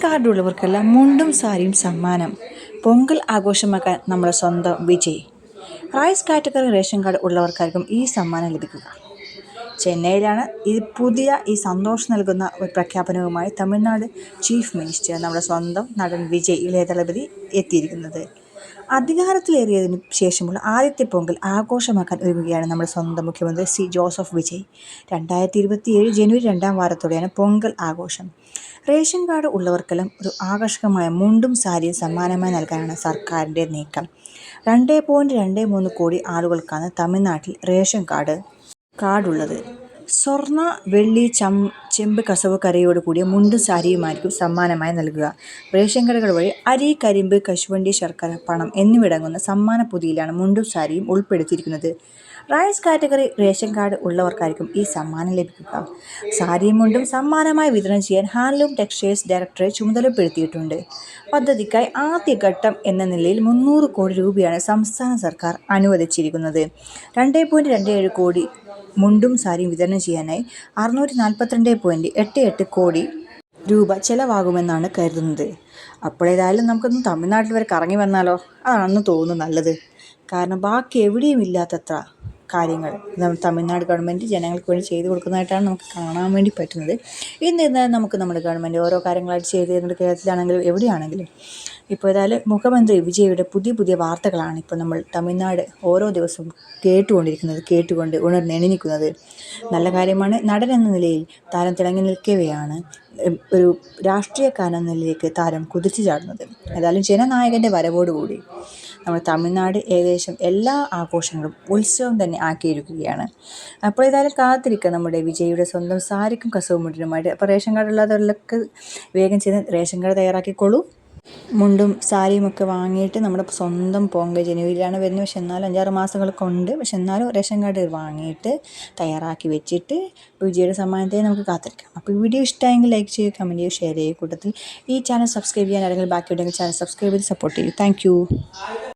കാർഡുള്ളവർക്കെല്ലാം മുണ്ടും സാരിയും സമ്മാനം. പൊങ്കൽ ആഘോഷമാക്കാൻ നമ്മുടെ സ്വന്തം Vijay. Rice category ration card ഉള്ളവർക്കായിരിക്കും ഈ സമ്മാനം ലഭിക്കുക. ചെന്നൈയിലാണ് ഈ സന്തോഷം നൽകുന്ന ഒരു പ്രഖ്യാപനവുമായി തമിഴ്നാട് ചീഫ് മിനിസ്റ്റർ നമ്മുടെ സ്വന്തം നടൻ വിജയ് ഇളയതളപതി എത്തിയിരിക്കുന്നത്. അധികാരത്തിലേറിയതിനു ശേഷമുള്ള ആദ്യത്തെ പൊങ്കൽ ആഘോഷമാക്കാൻ ഒരുങ്ങുകയാണ് നമ്മുടെ സ്വന്തം മുഖ്യമന്ത്രി സി ജോസഫ് വിജയ്. 2027 ജനുവരി 2ാം വാരത്തോടെയാണ് പൊങ്കൽ ആഘോഷം. റേഷൻ കാർഡ് ഉള്ളവർക്കെല്ലാം ഒരു ആകർഷകമായ മുണ്ടും സാരിയും സമ്മാനമായി നൽകാനാണ് സർക്കാരിൻ്റെ നീക്കം. 2.23 കോടി ആളുകൾക്കാണ് തമിഴ്നാട്ടിൽ റേഷൻ കാർഡുള്ളത്. സ്വർണ്ണ, വെള്ളി, ചെമ്പ് കസവ് കരയോട് കൂടിയ മുണ്ടും സാരിയുമായിരിക്കും സമ്മാനമായി നൽകുക. റേഷൻ കടകൾ വഴി അരി, കരിമ്പ്, കശുവണ്ടി, ശർക്കര, പണം എന്നിവയടങ്ങുന്ന സമ്മാന പൊതിയിലാണ് മുണ്ടും സാരിയും ഉൾപ്പെടുത്തിയിരിക്കുന്നത്. റൈസ് കാറ്റഗറി റേഷൻ കാർഡ് ഉള്ളവർക്കായിരിക്കും ഈ സമ്മാനം ലഭിക്കുക. സാരിയും മുണ്ടും സമ്മാനമായി വിതരണം ചെയ്യാൻ ഹാൻഡ്ലൂം ടെക്സ്റ്റൈൽസ് ഡയറക്ടറേറ്റ് ചുമതലപ്പെടുത്തിയിട്ടുണ്ട്. പദ്ധതിക്കായി ആദ്യഘട്ടം എന്ന നിലയിൽ 300 കോടി രൂപയാണ് സംസ്ഥാന സർക്കാർ അനുവദിച്ചിരിക്കുന്നത്. 2.27 കോടി മുണ്ടും സാരിയും വിതരണം ചെയ്യാനായി 642.88 കോടി രൂപ ചെലവാകുമെന്നാണ് കരുതുന്നത്. അപ്പോഴേതായാലും നമുക്കൊന്ന് തമിഴ്നാട്ടിൽ വരെ കറങ്ങി വന്നാലോ? അതാണെന്ന് തോന്നുന്നു നല്ലത്. കാരണം ബാക്കി എവിടെയും ഇല്ലാത്തത്ര കാര്യങ്ങൾ തമിഴ്നാട് ഗവൺമെൻറ് ജനങ്ങൾക്ക് വേണ്ടി ചെയ്തു കൊടുക്കുന്നതായിട്ടാണ് നമുക്ക് കാണാൻ വേണ്ടി പറ്റുന്നത്. എന്നിരുന്നാലും നമുക്ക് നമ്മുടെ ഗവൺമെൻറ് ഓരോ കാര്യങ്ങളായിട്ട് ചെയ്തു തരുന്നത് കേരളത്തിലാണെങ്കിലും എവിടെയാണെങ്കിലും. ഇപ്പോൾ ഏതായാലും മുഖ്യമന്ത്രി വിജയുടെ പുതിയ വാർത്തകളാണ് ഇപ്പോൾ നമ്മൾ തമിഴ്നാട് ഓരോ ദിവസവും കേട്ടുകൊണ്ട് ഉണർന്നെണീക്കുന്നത്. നല്ല കാര്യമാണ്. നടൻ എന്ന നിലയിൽ താരം തിളങ്ങി നിൽക്കവെയാണ് ഒരു രാഷ്ട്രീയക്കാരൻ എന്ന നിലയിലേക്ക് താരം കുതിച്ചു ചാടുന്നത്. ഏതായാലും ജനനായകൻ്റെ വരവോടുകൂടി നമ്മുടെ തമിഴ്നാട് ഏകദേശം എല്ലാ ആഘോഷങ്ങളും ഉത്സവം തന്നെ ആക്കിയിരിക്കുകയാണ്. അപ്പോൾ ഏതായാലും കാത്തിരിക്കുക നമ്മുടെ വിജയുടെ സ്വന്തം സാരിക്കും കസവും മുണ്ടിനുമായിട്ട്. അപ്പോൾ റേഷൻ കാർഡ് ഉള്ളവരൊക്കെ വേഗം ചെയ്ത് റേഷൻ കാർഡ് തയ്യാറാക്കിക്കോളൂ. മുണ്ടും സാരിയുമൊക്കെ വാങ്ങിയിട്ട് നമ്മുടെ സ്വന്തം പൊങ്കൽ ജനുവരിയിലാണ് വരുന്നത്. പക്ഷെ എന്നാലും 5-6 മാസങ്ങളൊക്കെ ഉണ്ട്. പക്ഷെ എന്നാലും റേഷൻ കാർഡ് വാങ്ങിയിട്ട് തയ്യാറാക്കി വെച്ചിട്ട് വിജയുടെ സമ്മാനത്തെ നമുക്ക് കാത്തിരിക്കാം. അപ്പോൾ വീഡിയോ ഇഷ്ടമായെങ്കിൽ ലൈക്ക് ചെയ്യുക, കമൻറ്റ് ചെയ്യുക, ഷെയർ ചെയ്യുക. കൂട്ടത്തിൽ ഈ ചാനൽ സബ്സ്ക്രൈബ് ചെയ്യാൻ ആരെങ്കിലും ബാക്കിയുണ്ടെങ്കിൽ ചാനൽ സബ്സ്ക്രൈബ് ചെയ്ത് സപ്പോർട്ട് ചെയ്യൂ. താങ്ക്